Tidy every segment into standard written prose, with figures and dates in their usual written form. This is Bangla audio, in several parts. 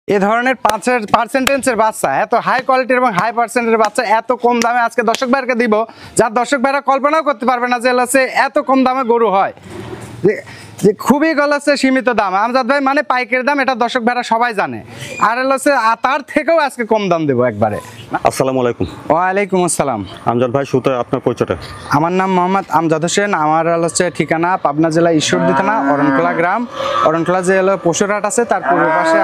এ ধরনের পার্সেন্টেজের বাচ্চা, এত হাই কোয়ালিটির এবং হাই পার্সেন্টের বাচ্চা এত কম দামে আজকে দর্শক ভাইকে দিব, যার দর্শক ভাইরা কল্পনাও করতে পারবে না যে এত কম দামে গরু হয়। যে খুবই হচ্ছে সীমিত দাম আমজাদ ভাই, মানে পাইকারি দাম, এটা দর্শক ভাইরা সবাই জানে। আর তার থেকেও আজকে কম দাম দেবো একবারে। আসসালামু আলাইকুম। ওয়ালাইকুম আসসালাম। আমজাদ ভাই, শুরুতে আপনার পরিচয়টা। আমার নাম মোহাম্মদ আমজাদ হোসেন। আমার ঠিকানা পাবনা জেলা ঈশ্বরদী থানা অরণখোলা গ্রাম। অরণখোলা যে পশুরহাট আছে তার পূর্ব পাশে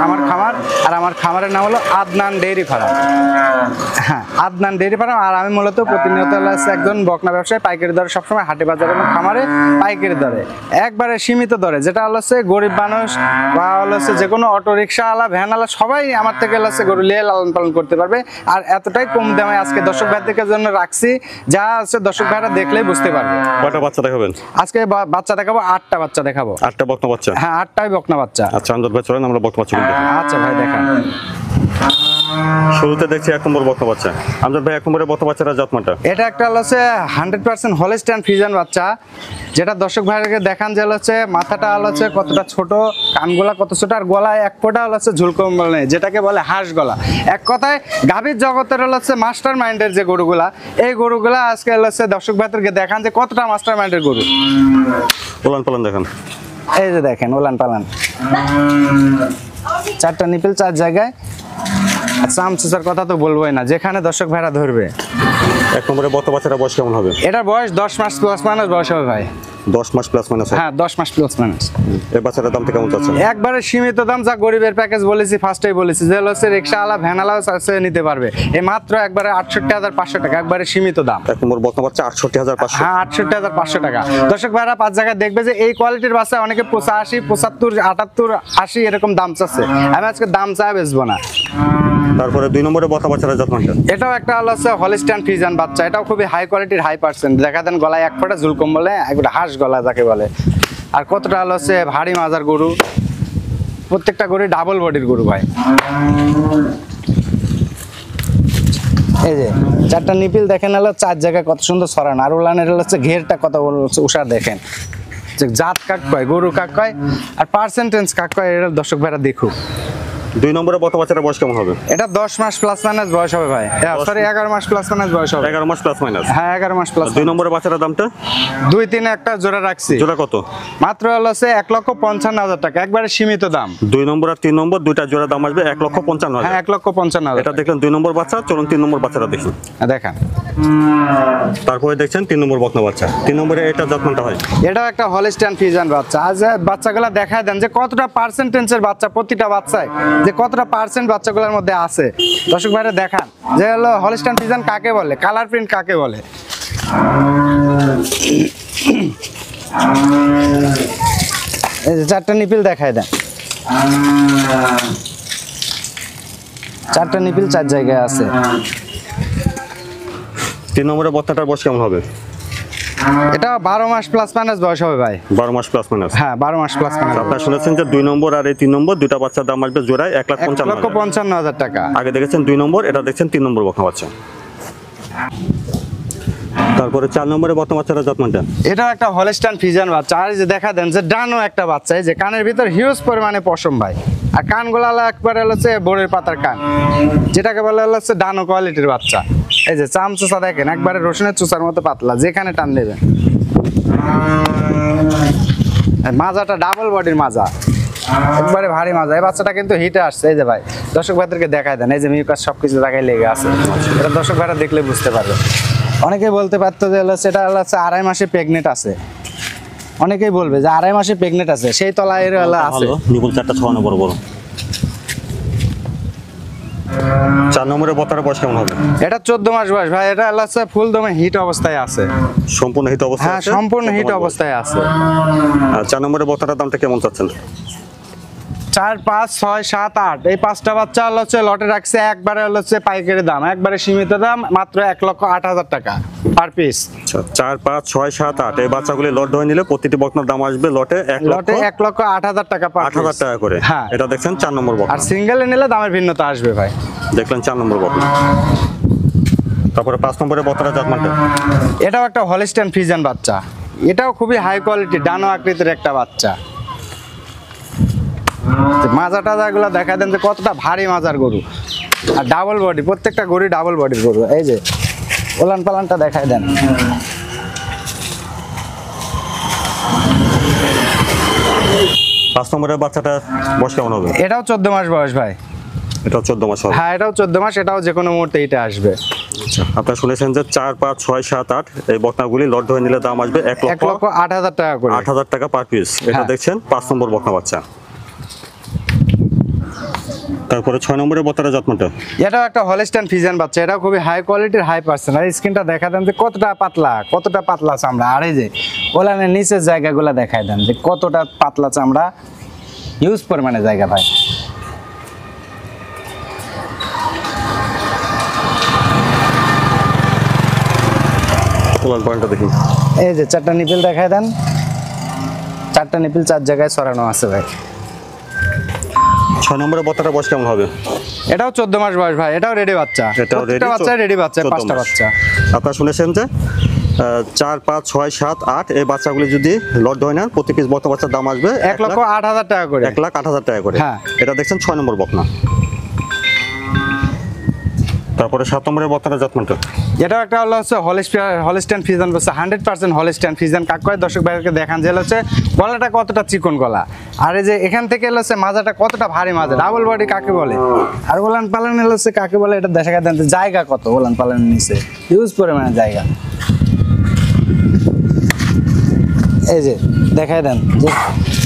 আমার খামার, আর আমার খামারের নাম হলো আদনান ডেইরি ফার্ম। হ্যাঁ, আদনান ডেইরি ফার্ম। আর আমি মূলত প্রতিনিয়ত একজন বকনা ব্যবসায়ী, পাইকারি দরে সবসময় হাটে বাজারে এবং খামারে পাইকারি দরে, একবারে সীমিত দরে, যেটা গরিব মানুষ বা যে কোনো অটো রিক্সাওয়ালা, ভ্যানওয়ালা সবাই আমার থেকে গরু নিয়ে লালন পালন করতে পারবে। আর এতটাই কম দামে আজকে দর্শক ভাইদের জন্য রাখছি, যা দর্শক ভাইরা দেখলেই বুঝতে পারবে। কয়টা বাচ্চা দেখাবেন আজকে? বাচ্চা দেখাবো 8টা বাচ্চা দেখাবো। 8টা বকনা বাচ্চা? হ্যাঁ, 8টাই বকনা বাচ্চা। আচ্ছা আমজাদ ভাই, চলেন আমরা বকনা বাচ্চা দেখি। আচ্ছা ভাই, দেখান। শুরুতে দেখছি 1 নম্বর বকনা বাচ্চা। আমজাদ ভাই, 1 নম্বরের বকনা বাচ্চাটা জাতমানটা? এটা একটা 100% হলস্টাইন ফ্রিজিয়ান বাচ্চা, যেটা দর্শক ভাইকে দেখান যে মাথাটা কতটা ছোট, কানগুলা কত ছোট, আর গলায় এক ফোঁটা ঝুলকম্বল নেই, যেটাকে বলে হাঁস গলা। এক কথায় গাভীর জগতের মাস্টার মাইন্ডের যে গরুগুলা, এই গরুগুলা আজকে দর্শক ভাইদেরকে দেখান যে কতটা মাস্টার মাইন্ডের গরু। ওলান পালান দেখান। এই যে দেখেন ওলান পালান, 4টা নিপেল 4 জায়গায়। চামচুচার কথা তো বলবোই না, যেখানে দর্শক ভাইরা ধরবে। 1 নম্বরের বকনা বাচ্চাটা বয়স কেমন হবে? এটার বয়স 10 মাস প্লাস মাইনাস বয়স হবে ভাই। 10 মাস প্লাস মাইনাস? হ্যাঁ, 10 মাস প্লাস মাইনাস। এই বাচ্চাটার দামটা কেমন চাচ্ছেন? একবারে সীমিত দাম, যা গরিবের প্যাকেজ বলেছি, ফার্স্টেই বলেছি যে রিক্সাওয়ালা, ভ্যানওয়ালা নিতে পারবে। এই মাত্র একবারে 68,500 টাকা, একবারে সীমিত দাম। 1 নম্বর বকনা বাচ্চা 68,500? হ্যাঁ, 68,500 টাকা। দর্শক ভাইরা 5 জায়গায় দেখবে যে এই কোয়ালিটির বাচ্চা অনেকে 85, 75, 78, 80 এরকম দাম চাচ্ছে। আমি আজকে দাম চা বেচবো না। তারপরে 2 নম্বরের বকনা বাচ্চাটা জাতমানটা? এটাও একটা হলস্টাইন ফ্রিজিয়ান বাচ্চা। এটাও খুবই হাই কোয়ালিটির, হাই পার্সেন্ট। দেখা দেন গলায় এক ফোঁটা ঝুলকম্বলে, একটা হাঁস গলা যাকে বলে। আর কতটা ভারী মাজার গরু, প্রত্যেকটা গরু ডাবল বডির গরু ভাই। এই যে 4টা নিপিল দেখেন, 4 জায়গায় কত সুন্দর ছড়ানো। আর ওলানের ঘেরটা কত উষার দেখেন। জাত কাক কয়, গরু কাক কয়, আর পার্সেন্টেজ কাক কয়, এটা দর্শক ভাইরা দেখুক। 2 নম্বরের বকনা বাচ্চাটা বয়স কেমন হবে? এটা 10 মাস প্লাস মাইনাস বয়স হবে ভাই। সরি, 11 মাস প্লাস মাইনাস বয়স হবে। 11 মাস প্লাস মাইনাস? হ্যাঁ, 11 মাস প্লাস। 2 নম্বরের বাচ্চাটার দামটা? 2, 3 একটা জোড়া রাখছি। জোড়া কত? মাত্র 1,55,000 টাকা, একবারে সীমিত দাম। 2 নম্বর আর 3 নম্বর দুইটা জোড়া দাম আসবে 1,55,000। হ্যাঁ, 1,55,000। এটা দেখলেন 2 নম্বর বাচ্চা। চলুন 3 নম্বর বাচ্চাটা দেখুন। দেখান। তারপরে দেখছেন 3 নম্বর বকনা বাচ্চা। 3 নম্বরে এটা জাতমানটা হয়? এটাও একটা হলস্টাইন ফ্রিজিয়ান বাচ্চা। আজ বাচ্চাগুলা দেখায় দেন যে কতটা পার্সেন্টেজের বাচ্চা, প্রতিটা বাচ্চায় যে কতটা পার্সেন্ট বাচ্চাগুলোর মধ্যে আছে। দর্শক ভাইরা দেখান যে হলস্টাইন ফ্রিজিয়ান কাকে বলে, কালার প্রিন্ট কাকে বলে। এই যে 4টা নিপিল দেখায় দেন। 4টা নিপিল 4 জায়গায় আছে। 3 নম্বরের বকনাটার বয়স কেমন হবে? এটা 12 মাস প্লাস মাইনাস বয়স হবে ভাই। 12 মাস প্লাস মাইনাস? হ্যাঁ, 12 মাস প্লাস মাইনাস। আপনারা শুনেছেন যে 2 নম্বর আর এই 3 নম্বর দুইটা বাচ্চার দাম আসবে জোড়ায় 1,55,000 টাকা। আগে দেখেছেন 2 নম্বর, এটা দেখছেন 3 নম্বর বকনা বাচ্চা। তারপরে 4 নম্বরে বকনা বাচ্চাটা জাতমানটা? এটা একটা হলস্টাইন ফ্রিজিয়ান বাচ্চা। আর যে দেখা দেন যে ডানো একটা বাচ্চা, এই যে কানের ভিতর হিউজ পরিমাণে পশম ভাই। আর কানগুলা একবারে বোরের পাতার কান, যেটাকে বলে ডানো কোয়ালিটির বাচ্চা। এই যে চামচুচা দেখেন, একবারে রসুনের চুচার মতো পাতলা, যেখানে টান দেবেন। মাজাটা ডাবল বডির মাজা, একবারে ভারী মাজা। এই বাচ্চাটা কিন্তু হিটে আসছে। এই যে ভাই দর্শক ভাইদেরকে দেখায় দেন, এই যে মিউকাস সবকিছু জায়গায় লেগে আছে। এটা দর্শক ভাইরা দেখলে বুঝতে পারবে। অনেকেই বলতে পারতো যে এটা 2.5 মাসে প্রেগনেন্ট আছে। অনেকেই বলবে যে 2.5 মাসে প্রেগনেন্ট আছে, সেই তলায় আছে। নিপুল 4টা ছড়ানো বড় বড়। 4 নম্বরের বকনার বয়স কেমন হবে? এটা 14 মাস বয়স ভাই। এটা ফুল দমে হিট অবস্থায় আছে। সম্পূর্ণ হিট অবস্থায়? হ্যাঁ, সম্পূর্ণ হিট অবস্থায় আছে। আর 4 নম্বরের বকনাটার দামটা কেমন চাচ্ছেন? 4, 5, 6, 7, 8 এই 5টা বাচ্চা লটে রাখছে। একবারে পাইকারি দাম, একবারে সীমিত দাম, মাত্র 1,08,000 টাকা পার পিস। 4, 5, 6, 7, 8 এই বাচ্চাগুলি লট ধরে নিলে প্রতিটি বকনার দাম আসবে লটে 1,08,000 টাকা পার পিস। 8,000 টাকা করে। হ্যাঁ, এটা দেখছেন 4 নম্বর বকনা। আর সিঙ্গেলে নিলে দামের ভিন্নতা আসবে ভাই। দেখলেন 4 নম্বর বকনা। তারপরে 5 নম্বরের বকনাটা জাতমানটা? এটাও একটা হলস্টাইন ফ্রিজিয়ান বাচ্চা। এটাও খুবই হাই কোয়ালিটি, ডানো আকৃতির একটা বাচ্চা। মাজা টাজাগুলো দেখা দেন যে কতটা ভারী মাজার গরু, আর ডাবল বডি, প্রত্যেকটা গরু ডাবল বডির গরু। এই যে ওলান পালানটা দেখাই দেন। 5 নম্বরের বাচ্চাটা বয়স কেমন হবে? এটাও 14 মাস বয়স ভাই। এটাও 14 মাস হবে। হ্যাঁ, এটাও 14 মাস, এটাও যে কোনো মুহূর্তে এটা আসবে। আচ্ছা, আপনারা শুনেছেন যে 4, 5, 6, 7, 8 এই বকনাগুলি লট ধরে নিলে দাম আসবে 1,08,000 টাকা করে। 8,000 টাকা পার পিস। এটা হ্যাঁ। দেখছেন 5 নম্বর বকনা বাচ্চা। তারপরে 6 নম্বরের বকনাটা জাতমানটা। এটাও একটা হলস্টাইন ফ্রিজিয়ান বাচ্চা, এটাও খুবই হাই কোয়ালিটির, হাই পার্সেন্ট। আর স্কিনটা দেখা দেন যে কতটা পাতলা চামড়া। আর এই যে ওলানের নিচের জায়গাগুলো দেখাই দেন যে কতটা পাতলা চামড়া, হিউজ পরিমাণে জায়গা ভাই। ওলান পয়েন্টটা দেখুন। এই যে 4টা নিপিল দেখাই দেন, 4টা নিপিল 4 জায়গায় ছড়ানো আছে ভাই। 6 নম্বরের বকনাটা বয়স কেমন হবে? এটাও 14 মাস বয়স ভাই, এটাও রেডি বাচ্চা। এটাও প্রত্যেকটা বাচ্চা রেডি বাচ্চা, 14 5টা মাস। বাচ্চা। আপনারা শুনেছেন যে 4, 5, 6, 7, 8 এই বাচ্চাগুলি যদি লট ধরে নেন প্রতি পিস বকনা বাচ্চার দাম আসবে 1,08,000 টাকা করে। 1,08,000 টাকা করে। হ্যাঁ। এটা দেখছেন 6 নম্বর বকনা। তারপরে 7 নম্বরের বকনাটা জাতমানটা। এটাও একটা হচ্ছে হলস্টাইন ফ্রিজিয়ান বাচ্চা, 100% হলস্টাইন ফ্রিজিয়ান। কাক করে দর্শক ভাইকে দেখান যে হচ্ছে গলাটা কতটা চিকন গলা, আর এই যে এখান থেকে হচ্ছে মাজাটা কতটা ভারী মাজা, ডাবল বডি কাকে বলে। আর ওলান পালান হচ্ছে কাকে বলে, এটা দেখা দেন যে জায়গা কত ওলান পালানের নিচে, হিউজ পরিমাণে জায়গা। এই যে দেখাই দেন যে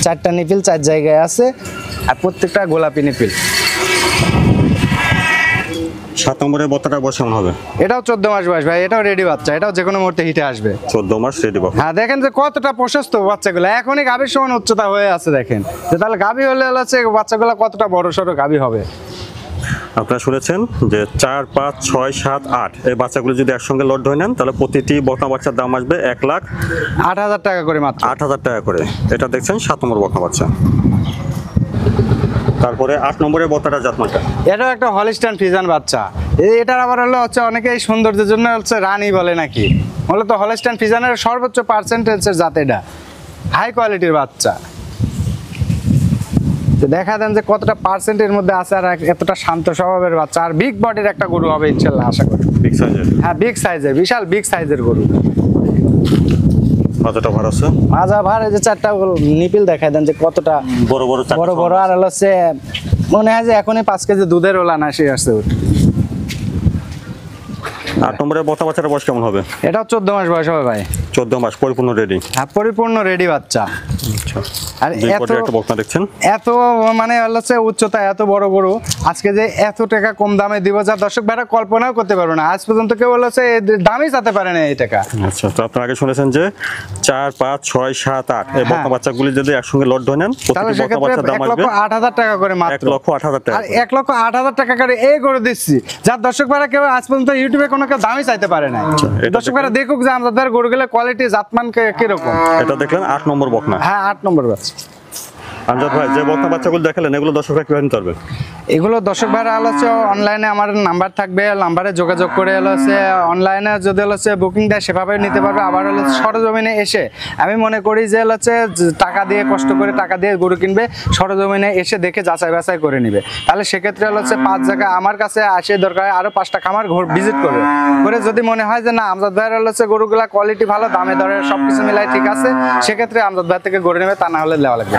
4টা নিপিল 4 জায়গায় আছে, আর প্রত্যেকটা গোলাপি নিপিল। 7 নম্বরের বকনাটার বয়স কেমন হবে? এটাও 14 মাস বয়স ভাই, এটাও রেডি বাচ্চা, এটাও যে কোনো মুহূর্তে হিটে আসবে। 14 মাস রেডি বকনা। হ্যাঁ, দেখেন যে কতটা প্রশস্ত বাচ্চাগুলো, এখনই গাভীর সমান উচ্চতা হয়ে আছে। দেখেন যে তাহলে গাভী হলে হচ্ছে বাচ্চাগুলো কতটা বড় সড়ো গাভী হবে। আপনারা শুনেছেন যে 4, 5, 6, 7, 8 এই বাচ্চাগুলো যদি একসঙ্গে লট ধরে নেন তাহলে প্রতিটি বকনা বাচ্চার দাম আসবে 8,000 টাকা করে মাত্র। 1,08,000 টাকা করে। এটা দেখছেন 7 নম্বর বকনা বাচ্চা। তারপরে 8 নম্বরের বকনাটা জাতমানটা। এটাও একটা হলস্টাইন ফ্রিজিয়ান বাচ্চা। এটার আবার হলো হচ্ছে অনেকেই সৌন্দর্যের জন্য হচ্ছে রানী বলে নাকি, মূলত হলস্টাইন ফ্রিজিয়ানের সর্বোচ্চ পার্সেন্টেজের জাত, এটা হাই কোয়ালিটির বাচ্চা। তো দেখা দেন যে কতটা পার্সেন্টের মধ্যে আছে, আর এতটা শান্ত স্বভাবের বাচ্চা, আর বিগ বডির একটা গরু হবে ইনশাল্লাহ, আশা করি। বিগ সাইজের। হ্যাঁ, বিগ সাইজের, বিশাল বিগ সাইজের গরু। মাথাটা ভার আছে। মাজা ভার, এই যে 4টা নিপিল দেখাই দেন যে কতটা বড় বড় চারটা বড় বড়। আর হচ্ছে মনে হয় যে এখনই 5 কেজি দুধের ওলান আসে আসছে। 8 নম্বরের বকনা বাচ্চাটার বয়স কেমন হবে? এটাও 14 মাস বয়স হবে ভাই। 14 মাস পরিপূর্ণ রেডি। হ্যাঁ, পরিপূর্ণ রেডি বাচ্চা। আচ্ছা। আর দুই এত পটের একটা বকনা দেখছেন। এত মানে হচ্ছে উচ্চতা, এত বড় গরু আজকে যে এত টাকা কম দামে দিব, যা দর্শক ভাইরা কল্পনাও করতে পারবে না। আজ পর্যন্ত কেউ হচ্ছে দামই চাতে পারে না এই টাকা। আচ্ছা, তো আপনারা আগে শুনেছেন যে 4, 5, 6, 7, 8 এই বকনা বাচ্চাগুলি যদি একসঙ্গে লট ধরে নেন তাহলে প্রতিটি বকনা সেক্ষেত্রে বাচ্চার দাম আসবে 1,08,000 টাকা করে মাত্র। 1,08,000 টাকা আর করে। 1,08,000 টাকা করে এই গরু দিচ্ছি, যার দর্শক ভাইরা কেউ আজ পর্যন্ত ইউটিউবে কোনো কেউ দামই চাইতে পারে না। এটা দর্শক ভাইরা দেখুক যে আমাদের গরুগুলোর কোয়ালিটি জাতমান কিরকম। এটা দেখলেন 8 নম্বর বকনা। হ্যাঁ, 8 নম্বর বাচ্চা। আমজাদ ভাই, যে বকনা বাচ্চাগুলো দেখালেন এগুলো দর্শকরা কিভাবে নিতে পারবে? এগুলো দর্শক ভাইরা হচ্ছে অনলাইনে আমার নাম্বার থাকবে, নাম্বারে যোগাযোগ করে হচ্ছে অনলাইনে যদি হচ্ছে বুকিং দেয় সেভাবে নিতে পারবে। আবার হচ্ছে সরজমিনে এসে, আমি মনে করি যে হচ্ছে টাকা দিয়ে কষ্ট করে টাকা দিয়ে গরু কিনবে, সরজমিনে এসে দেখে যাচাই বাছাই করে নিবে। তাহলে সেক্ষেত্রে হচ্ছে 5 জায়গায় আমার কাছে আসে, দরকার আরো 5টা খামার ভিজিট করবে, করে যদি মনে হয় যে না আমজাদ ভাইয়ের হচ্ছে গরুগুলা কোয়ালিটি ভালো, দামে দরে সবকিছু মিলাই ঠিক আছে, সেক্ষেত্রে আমজাদ ভাই থেকে গরু নেবে, তা না হলে দেওয়া লাগবে।